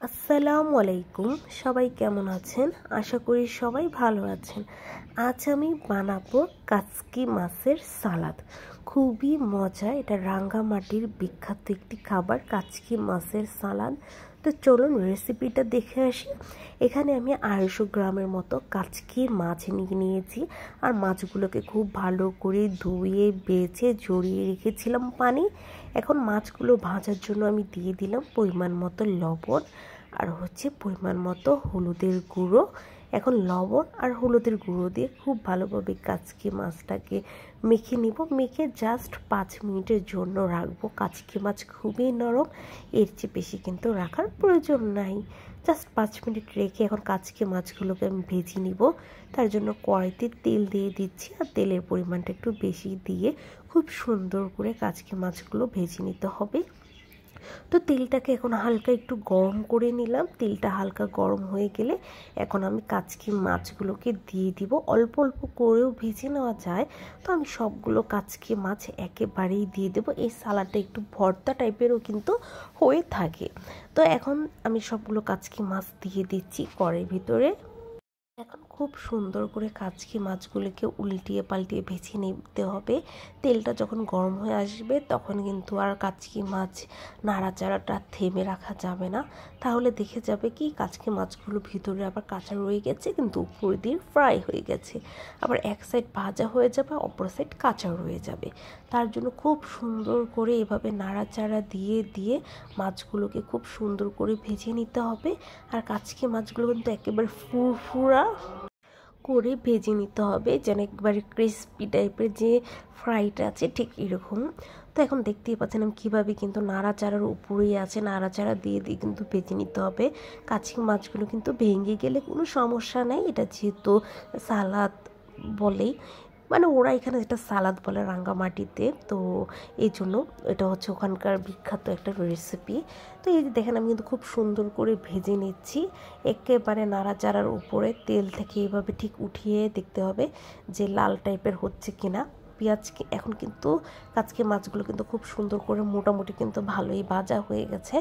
আসসালামু আলাইকুম। সবাই কেমন আছেন? আশা করি সবাই ভালো আছেন। আজ আমি বানাবো কাচকি মাছের সালাদ। খুবই মজা, এটা রাঙ্গামাটির বিখ্যাত একটি খাবার, কাচকি মাছের সালাদ। তো চলুন রেসিপিটা দেখে আসি। এখানে আমি 250 গ্রামের মতো কাচকি মাছ নিয়েছি, আর মাছগুলোকে খুব ভালো করে ধুয়ে বেছে ঝরিয়ে রেখেছিলাম পানি। এখন মাছগুলো ভাজার জন্য আমি দিয়ে দিলাম পরিমাণ মতো লবণ, আর পরিমাণ মতো হলুদের গুঁড়ো। এখন লবণ আর হলুদের গুঁড়ো দিয়ে খুব ভালোভাবে কাচকি মাছটাকে মেখে নিব। মেখে জাস্ট 5 মিনিটের জন্য রাখবো। কাচকি মাছ খুবই নরম, এর চেয়ে বেশি কিন্তু রাখার প্রয়োজন নাই। জাস্ট 5 মিনিট রেখে এখন কাচকি মাছগুলোকে আমি ভেজে নিব। তার জন্য কড়াইতে তেল দিয়ে দিচ্ছি, আর তেলের পরিমাণটা একটু বেশি দিয়ে খুব সুন্দর করে কাচকি মাছগুলো ভেজে নিতে হবে। তো তেলটাকে এখন হালকা একটু গরম করে নিলাম। তেলটা হালকা গরম হয়ে গেলে এখন আমি কাচকি মাছগুলোকে দিয়ে দিব। অল্প অল্প করেও ভেজে নেওয়া যায়, তো আমি সবগুলো কাচকি মাছ একেবারেই দিয়ে দেবো। এই সালাডটা একটু ভর্তা টাইপেরও কিন্তু হয়ে থাকে। তো এখন আমি সবগুলো কাচকি মাছ দিয়ে দিচ্ছি কড়াইয়ের ভিতরে। এখন খুব সুন্দর করে কাচকি মাছগুলোকে উল্টিয়ে পাল্টিয়ে ভেজে নিতে হবে। তেলটা যখন গরম হয়ে আসবে তখন কিন্তু আর কাচকি মাছ নাড়াচাড়াটা থেমে রাখা যাবে না, তাহলে দেখে যাবে কি কাচকি মাছগুলো ভিতরে আবার কাঁচা রয়ে গেছে, কিন্তু উপর দিয়ে ফ্রাই হয়ে গেছে। আবার এক সাইড ভাজা হয়ে যাবে, অপর সাইড কাঁচা রয়ে যাবে। তার জন্য খুব সুন্দর করে এভাবে নাড়াচাড়া দিয়ে দিয়ে মাছগুলোকে খুব সুন্দর করে ভেজে নিতে হবে। আর কাচকি মাছগুলো কিন্তু একেবারে ফুরফুরা করে ভেজে নিতে হবে, যেন একবারে ক্রিস্পি টাইপের যে ফ্রাইটা আছে ঠিক এরকম। তো এখন দেখতেই পাচ্ছেন আমি কীভাবে কিন্তু নাড়াচাড়ার উপরেই আছে, নাড়াচাড়া দিয়ে দিয়ে কিন্তু ভেজে নিতে হবে। কাচকি মাছগুলো কিন্তু ভেঙে গেলে কোনো সমস্যা নেই, এটা যেহেতু সালাদ বলেই, মানে ওরা এখানে যেটা সালাদ বলে রাঙ্গামাটিতে, তো এই জন্য এটা ওখানকার বিখ্যাত একটা রেসিপি। তো এই যে দেখেন আমি কিন্তু খুব সুন্দর করে ভেজে নিচ্ছি, একেবারে নাড়াচাড়ার উপরে তেল থেকে এইভাবে ঠিক উঠিয়ে দেখতে হবে যে লাল টাইপের হচ্ছে কিনা। পেঁয়াজকে এখন কিন্তু কাচকি মাছগুলো কিন্তু খুব সুন্দর করে মোটামুটি কিন্তু ভালোই ভাজা হয়ে গেছে,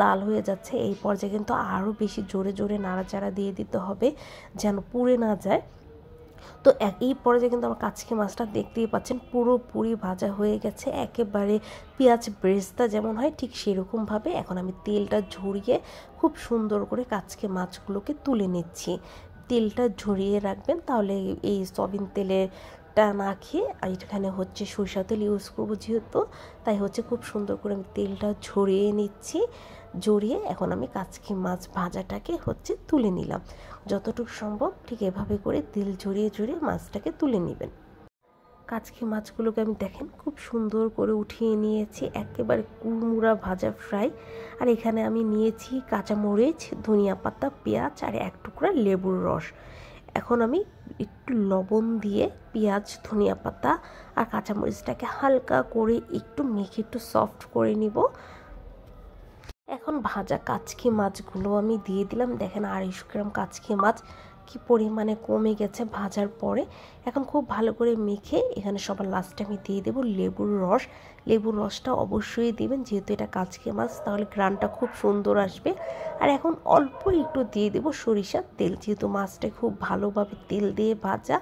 লাল হয়ে যাচ্ছে। এই পর্যায়ে কিন্তু আরও বেশি জোরে জোরে নাড়াচাড়া দিয়ে দিতে হবে যেন পুড়ে না যায়। তো এই পর্যায়ে কিন্তু আমার কাচকি মাছটা দেখতেই পাচ্ছেন পুরোপুরি ভাজা হয়ে গেছে, একেবারে পেঁয়াজ ব্রেস্তা যেমন হয় ঠিক সেরকমভাবে। এখন আমি তেলটা ঝরিয়ে খুব সুন্দর করে কাচকি মাছগুলোকে তুলে নিচ্ছি। তেলটা ঝরিয়ে রাখবেন, তাহলে এই সয়াবিন তেলেরটা না খেয়ে এখানে সরিষা তেল ইউজ করবো যেহেতু, তাই খুব সুন্দর করে আমি তেলটা ঝরিয়ে নিচ্ছি। জড়িয়ে এখন আমি কাচকি মাছ ভাজাটাকে তুলে নিলাম। যতটুকু সম্ভব ঠিক এভাবে করে তেল ঝরিয়ে ঝরিয়ে মাছটাকে তুলে নেবেন। কাচকি মাছগুলোকে আমি দেখেন খুব সুন্দর করে উঠিয়ে নিয়েছি, একেবারে কুড়মুড়া ভাজা ফ্রাই। আর এখানে আমি নিয়েছি কাঁচামরিচ, ধনিয়া পাতা, পেঁয়াজ আর এক টুকরা লেবুর রস। এখন আমি একটু লবণ দিয়ে পেঁয়াজ, ধনিয়া পাতা আর কাঁচামরিচটাকে হালকা করে একটু মেখে একটু সফট করে নিব। এখন ভাজা কাচকি মাছগুলো আমি দিয়ে দিলাম। দেখেন 250 গ্রাম কাচকি মাছ কি পরিমাণে কমে গেছে ভাজার পরে। এখন খুব ভালো করে মেখে এখানে সবার লাস্টে আমি দিয়ে দেবো লেবুর রস। লেবুর রসটা অবশ্যই দিবেন, যেহেতু এটা কাচকি মাছ, তাহলে গ্রানটা খুব সুন্দর আসবে। আর এখন অল্প একটু দিয়ে দেবো সরিষার তেল, যেহেতু মাছটা খুব ভালোভাবে তেল দিয়ে ভাজা,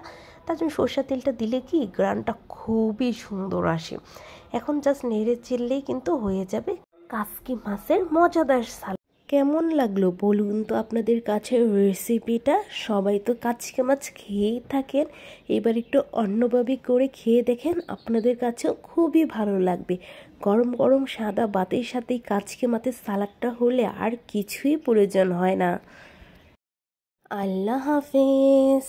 তার জন্য সরিষার তেলটা দিলে কি গ্রানটা খুবই সুন্দর আসে। এখন জাস্ট নেড়ে চেড়লেই কিন্তু হয়ে যাবে কাচকি মাছের মজাদার সালাদ। কেমন লাগলো বলুন তো আপনাদের কাছে রেসিপিটা? সবাই তো কাচকি মাছ খেয়েই থাকেন, এবার একটু অন্যভাবে করে খেয়ে দেখেন, আপনাদের কাছেও খুবই ভালো লাগবে। গরম গরম সাদা ভাতের সাথে কাচকি মাছের সালাদটা হলে আর কিছুই প্রয়োজন হয় না। আল্লাহ হাফেজ।